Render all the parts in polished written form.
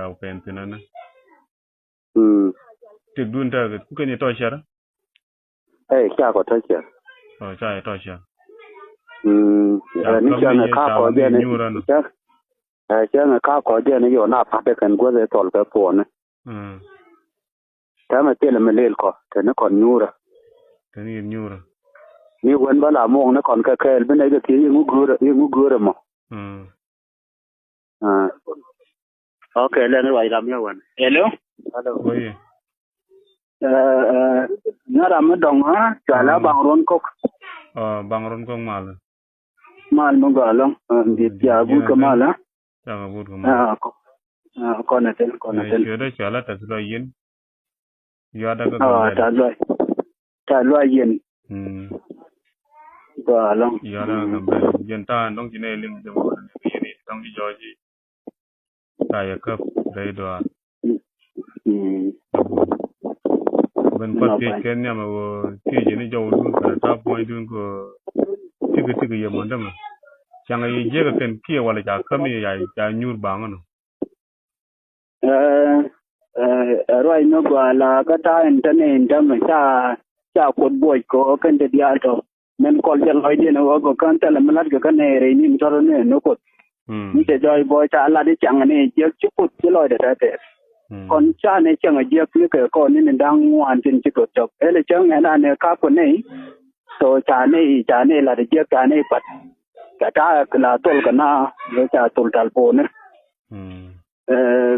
ya pen tinana ti dun ta ku ke ni to shara cha ko to cha cha to shara ni cha na ka ko de ne cha na ka ko de ne yo na pa de kan go de tol ka po ne ta ma te le melel ko te ne kon nyura ni wen ba la mo ne kon ka kel be ne ke yi ngu gura mo okay le ne wa ram ya wan hello oye na ram dong ha cha la bang ron ko bang ron ko mal mo ga long di ya bu ka mala ta ga bu ka mala ko na ten yo da cha la ta lo yin yo da ga ta lo yin ba long yo da ga ba yin ta dong ji ne ling de mo ne ni dong ji joji ta ya ka dai do ben ko te ken ya ma wo ti ji ni jo lu ka ta point dun ko tigi ye mo ndam changa ye je ga ken ki wala ja kam ye ya nyur ba ngano roi no la ka ta internet ndam cha ko boy ko kan de dia to men ko je loy de no go kan ta la malat ga kan re ni to ne no ko ni te joy boy cha la de changa ne je chu put je loy de ta te kon cha ne changa je ni ke ko ni ndang wan tin chi ko chok ele chang na ne ka ko nei to cha ne la de je ka ne pat ka ta la tol ka na ne cha tol tal po ne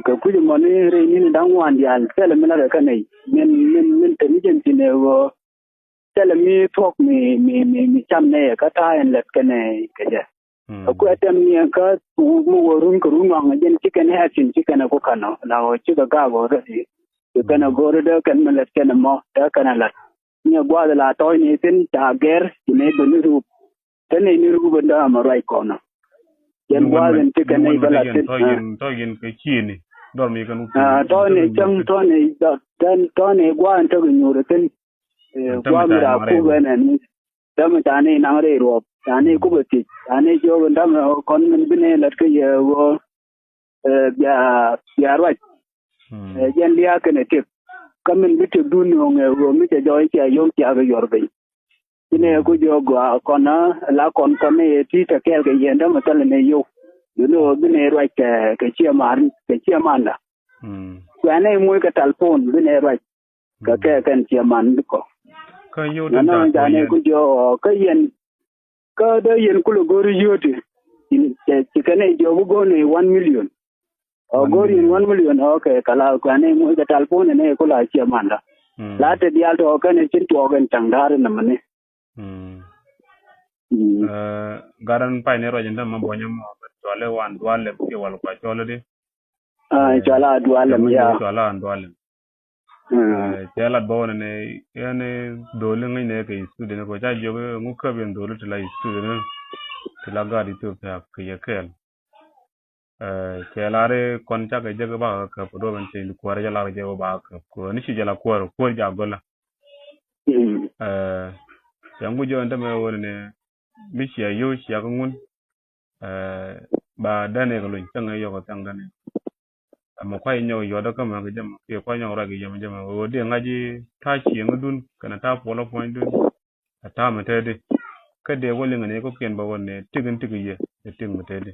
ka ku mo ni re ni ndang wan dial tele me la ka nei men te ni jen tin wo tele mi thok mi cham ne ka ta en let ka ne ka ja ku atem ni ka mu worun ko run wang jen chi ka ne ha chin chi ka na ko kana la o chi ga go re chi ka na go re da kan me let ka na mo da ka na la ni gwa la to ni tin ta ger ni be ni ru tene ni ru ba da ma rai ko na yen gwa den chi ka ne ba la tin to yin ke chi ni dor mi kan to ne chang to ne da dan to ne gwa an to ni ru tin gwa mi ra ku ba na ni da ma ta ne na re ro ta ne ku ba ti ta ne jo ba da ma kon min bi ne lat ke ye wo ya ra yen dia ke ne ti kamin bi te dun no nge wo mi te jo ya yo ya ga yor be ine ku jo gwa kona la kon ne ti ta kel ke yen da ma ta ne yo no bi ne ra ke chi man da kwa ne mu ka telefon bi ne ra ka ke kan chi man ko ka yo da ne ku jo ka yen ku lo gori yote ti ka ne jo bu go ne 1 million gori 1 million okay kala kwa ne mu ka telefon ne ko la chi man da la te dial to ka ne chin to gan tang dar na mane garan pa ne ro jenda ma bonya mo tole wan dwale ke wal kwa tole de chala dwale ya chala dwale chala bone ne ene dole ngai ne ke student ko ja jobe ngu ka ben dole tla student tla gadi to pa ke yekel chala re kon ta ke jaga ba ka do ben tin ko ra jala je ba ka ko ni shi jala ko ja gola yangu jo ndame wone mishi yo shi ya ngun ba dane ko lun tanga yo ko tangane amma kwai nyo yo da kama ga jama ke kwa nyo ra ga jama wo de ngaji ta shi ngudun kana ta polo point dun ta mate de ka de wole ngane ko ken ba wonne tigin ye ting mate de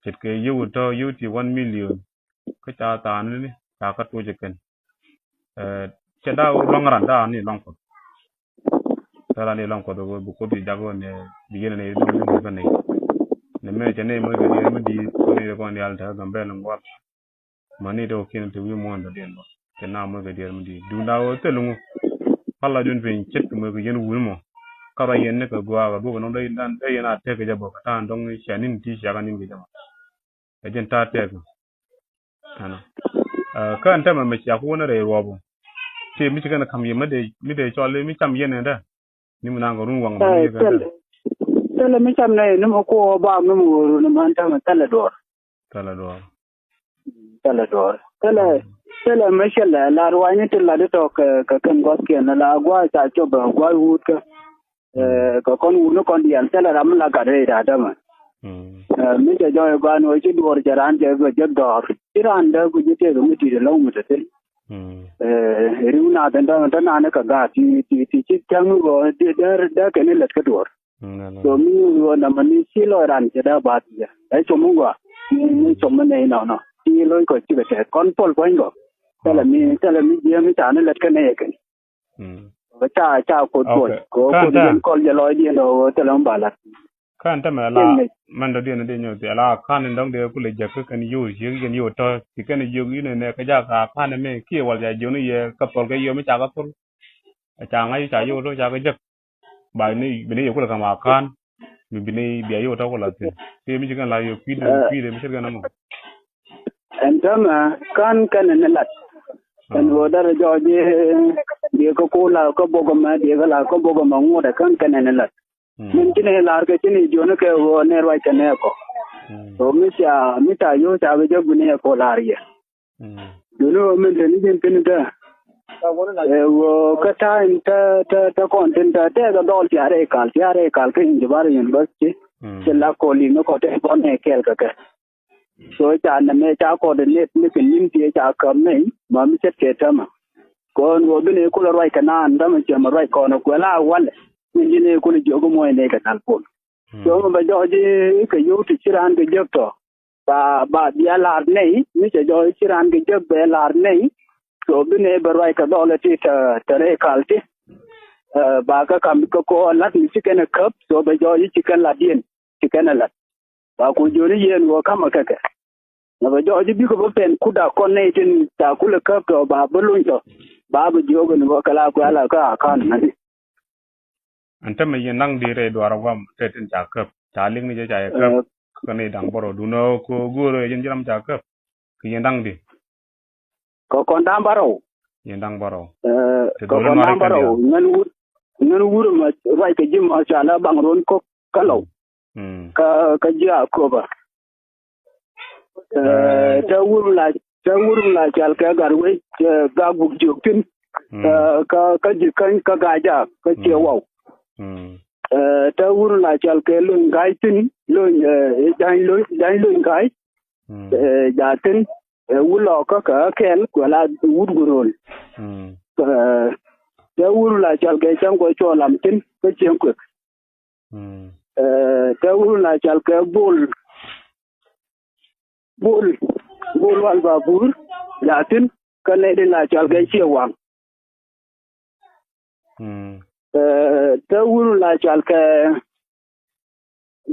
ket ke yu to yuti 1 million ka ta ni ta ka to je ken che da long ran da ni long ko tara ni long ko do bu ko di jago ne bi yene ne do ni ko ne me jane mo ga yene di ko ne ko ni alta gambe ngwa mani do ken to wi mo ndo den ba ke na mo ga di di du da o te lungu palla jun fin chet mo ga yene wul mo kara yene ka gwa ga bu no dai dan dai na te ga jabo ta ndong shanin ti sha ga ni ga jama e jen ta te ko ana kan ta ma me sha ko na re robo te mi ga na kam ye mi de chole mi cham yene da ni mo na ga run wang ma ni ga tele mi cham ne ni mo ko ba mi mo ru ni man ta ma tele dor tele me shela la ru ni te la de to ka kan go ke na la gwa ta cho ba gwa hu ka kon wu no kon dial tele ram la ga re da ma mi je jo gwa no chi dor jaran je go je dor Iran da ku je te ga muti da lawu mutatin riuna da na na ka ga ti kan go da ka ne latka dor so mi go na mani si lo ran ke da ba ti ai so mu go ni so me ne na ti lo ko ti be kon pol ko ngo tala mi je mi ta ne latka ne ke cha ko ko den ko je lo di no tala mbala kan ta ma la man do de ne nyo te la kan ndong de ku le je kan yu ji gen yu to ti kan yu ne ka ja ka kan me ki wal ja ju ni ye ka pol ke yu mi cha ka pol cha ngai cha yu ro cha ka je ba ni bi ni ku la ka ma kan bi ni bi yu to ko la ti mi ji kan la yu pi de mi ga na mo en tama kan ne lat en wo dar jo je ko la ko bogo ma de la ko bogo ma ngo da kan ne lat min kine lar ke tini jona ke wo ne rwa kene ko to mi ta yo ta be jogu ne ko lar ye duno min den din tin da wo ka ta content ta ga dol ti are kal ke injibar university la ko li no ko te ko ne kel ka so ta na me ta ko de net ni kin nim ti ta kam ne ma mi set ke tama ko wo bine ko rwa kana ndam che ma rwa ko no ko la wal ni ne ko le jogo mo ne ka talpon so ba joji ke yo ti chiran ke jokto ba dia lar nei ni se jo chiran ke jok be lar nei so bine barwai ka dole ti ta re kalti ba ka kam ko lat ni chicken cup so ba joji chicken la dien chicken la ba ko jori yen wo kama kaka na ba joji bi ko pen kuda kon nei tin ta kula cup to ba bulun to ba bu jogo ni ko kala ko ala ka kan na anta me yenang di re dwara wam tetin jakap chaling ni ja yakap kane dang boro duno ko goro yen jiram jakap ki yendang di ko kondam baro yendang baro ko kondam baro ngan wuro ma rai ke jim ma sala bangron ko kalo ka ja ko ba ta wuro la chal ka garwe ga guk jokin ka ji kan ka gaja ka cewa ta wuro la chal ke lun gai tin lun dai lun gai ja tin wulo ka kel wala wurgurol ta wuro la chal ke cham ko cholam tin ka chen ko ta wuro la chal ke bol wal babur ja tin ka le de la chal ke chewang ta wuro la chal ke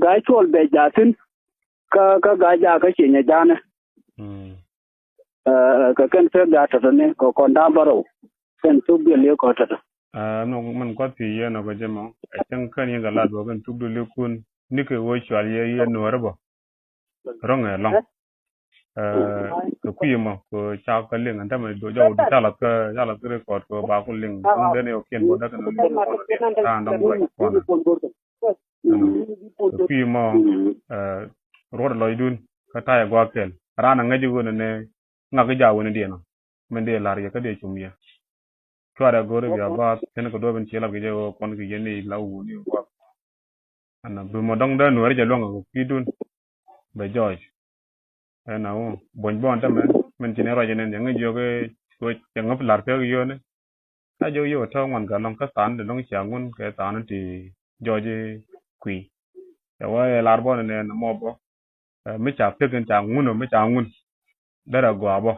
gai chol be jatin ka ga ja ka chenya jana ka kan se ga ta ne ko konda baro kan tu bi le ko ta no man ko ti ye no ko jemo tan kan ye ga la do kan tu le kun ni ke wo chwal ye no rabo rong e long ko kuyima ko cha ka ling anta me do jaw du chala ka record ko ba ko ling on de ne o ken bo da kan ta ndam ko ko kuyima rod loy dun ka ta ya gwa kel rana ngaji wona ne ngaga jawo ne de no men de lar ya ka de chumya twara gore ya ba ken ko do ben chela ge jo kon ge ne lawu ni ko ana bu mo dong da no re ja longa ko kidun be George na wo bon ta men chine ro jenen yang jo ke ko yang ngap lar pe yo ne ta jo yo ta ngon ga long ka san de long xiang ngun ke tan ti George qui ya wa lar bo ne na mo bo mi cha pe gen cha ngun no mi cha ngun da ra gwa bo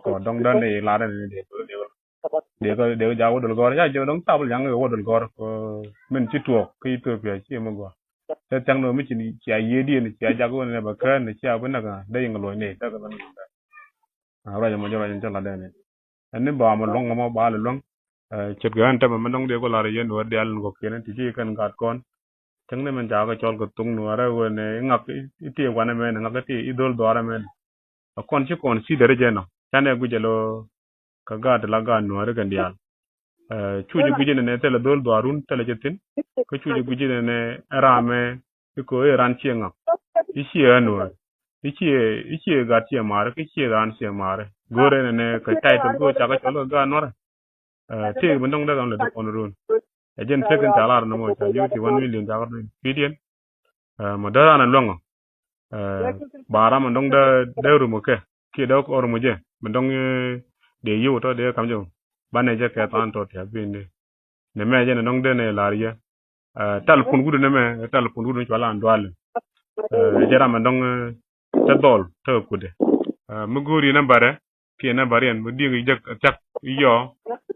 ko dong da ne la da ne de ja wo do go ya jo dong ta bu yang wo do go ko men chi tuo ki to pe chi mo go ta tang no mi chi ni cha ye di ni cha ja go ne ba ka ne cha bu na ga da yang lo ne ta ga ban a ra ja mo jo ra chen la da ne an ne ba mo long mo ba le long chet ga an ta ma dong de ko la re yen wo de al go ke ne ti chi kan gat kon tang ne men ja ga chol ko tung no ra wo ne ngak ti wa ne men ngak ti idol do ra men kon chi kon si de re je no cha ne gu je lo ka ga de la ga no re ga ndial chuji guje ne tele dol do arun tele jetin ko chuji guje ne rame ko ran chienga ichi anu ichi ga tie mare ki chi ran chi mare gore ne ka title go cha ga cholo ga nora te bundong da le on run ejen second talar no mo cha yuti 1 million da ga pidien mo da na longo bara mo dong da ru mo ke ki da ko or muje ben dong de yu to de kam jo ban ne je ke tan to te bin ne me je ne dong de ne la ya tal pun gudu ne me tal pun gudu wala andwal jara man dong ta dol to kude mu guri na bare ki na bare en mu dingi je tak yo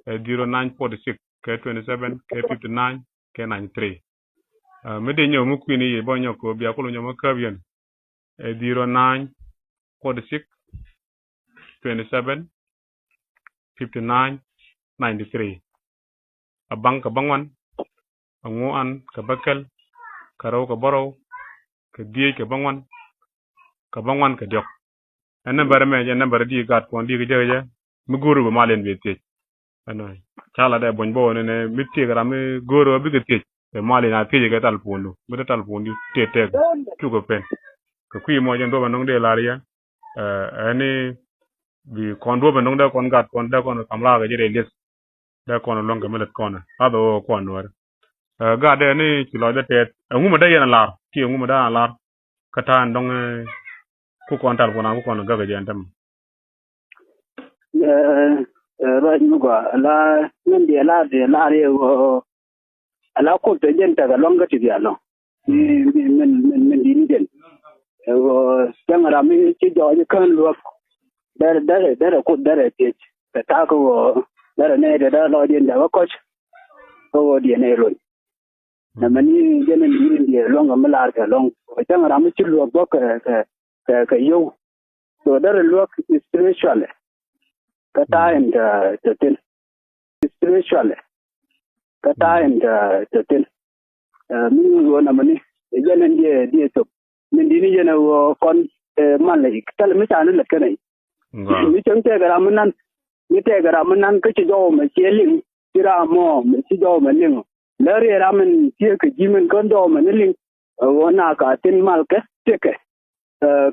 0946 ke 27 ke 59 ke 93 me de nyo mu kwini ye bo nyo ko bia ko nyo mo kabien 0946 27 59 93 abang ka bangwan anguan ka bakel karaw ka borow ka diye ka bangwan ka diok en bare me je na bare di gat ko di ga je mu guru ba malen be te ano chala da bon bo ne mitti gara me goro bi ga te be malen na te ga tal ponu be tal ponu te tu ko pen ko kwi mo je ndo ba nong de la ya ani bi kon do ba nong da kon gat kon da kon kamla ga je les da kon long ga melet kon ado kon war ga de ni ci lo da te nguma da yana lar ki nguma da lar kata ndong ku kon tal ponu ku kon ga ga je antam rồi mà gọi là nên để là điều là cuộc đời dân ta cái long cái chuyện đó mình đi đến rồi chẳng là mình chỉ cho những con luộc đó là cuộc đó là chuyện ta có đó là này đó là điện đó có có điện này rồi là mình dân mình đi đến long mà là cái long chẳng là mình chỉ luộc có cái yêu rồi đó là luộc spiritual kata and totin spiritual kata and totin min wona mani jenen die to min dini jena wo kon man le tal mi tan le kanai mi chang te gara manan mi te gara manan ke jo ma cheling tira mo mi jo ma ling le re ra min tie ke jimen kon do ma ling wona ka tin mal ke te ke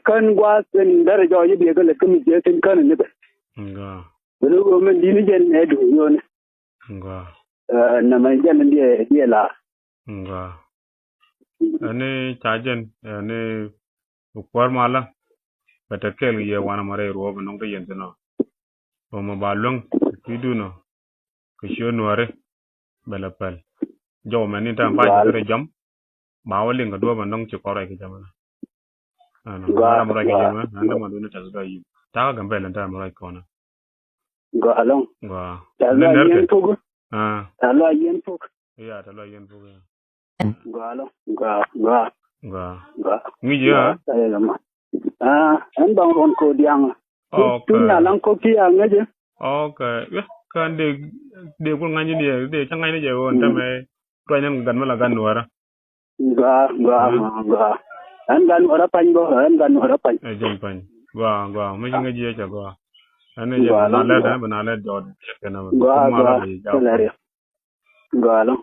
kan gwa tin dar jo ji be ke le kemi je tin kan ne Belum men dini jen edu yon. Enggak. Nama jen dia lah. Enggak. Ini cajen, ini ukur malah. Betul ye wana mare ruo benong de yen no. Oma balong kidu no. Kisio nuare belapal. Jo meni ta pa jere jam. Bawaling ka dua benong cikore ki jam. Ano, ara mara ki jam, anda maduna tasga yi. Ta gambel anta mara kona. Gak along. Gak. Kalau yen pug. Kalau yen pug. Iya, kalau yen pug. Gak along. Gak. Ngi ya? Saya lama. En bang ron ko diang. Okay. Tu nalang ko kia ngaje. Okay. Ya, kan de ko ngani de changay ni je won tame to nyan gan mala gan wara. Gak. En gan ora pan bo, en gan ora pan. Jen pan. Gak. Mai ngaji ya gak. Ane je banale jod kana mala be jaw galo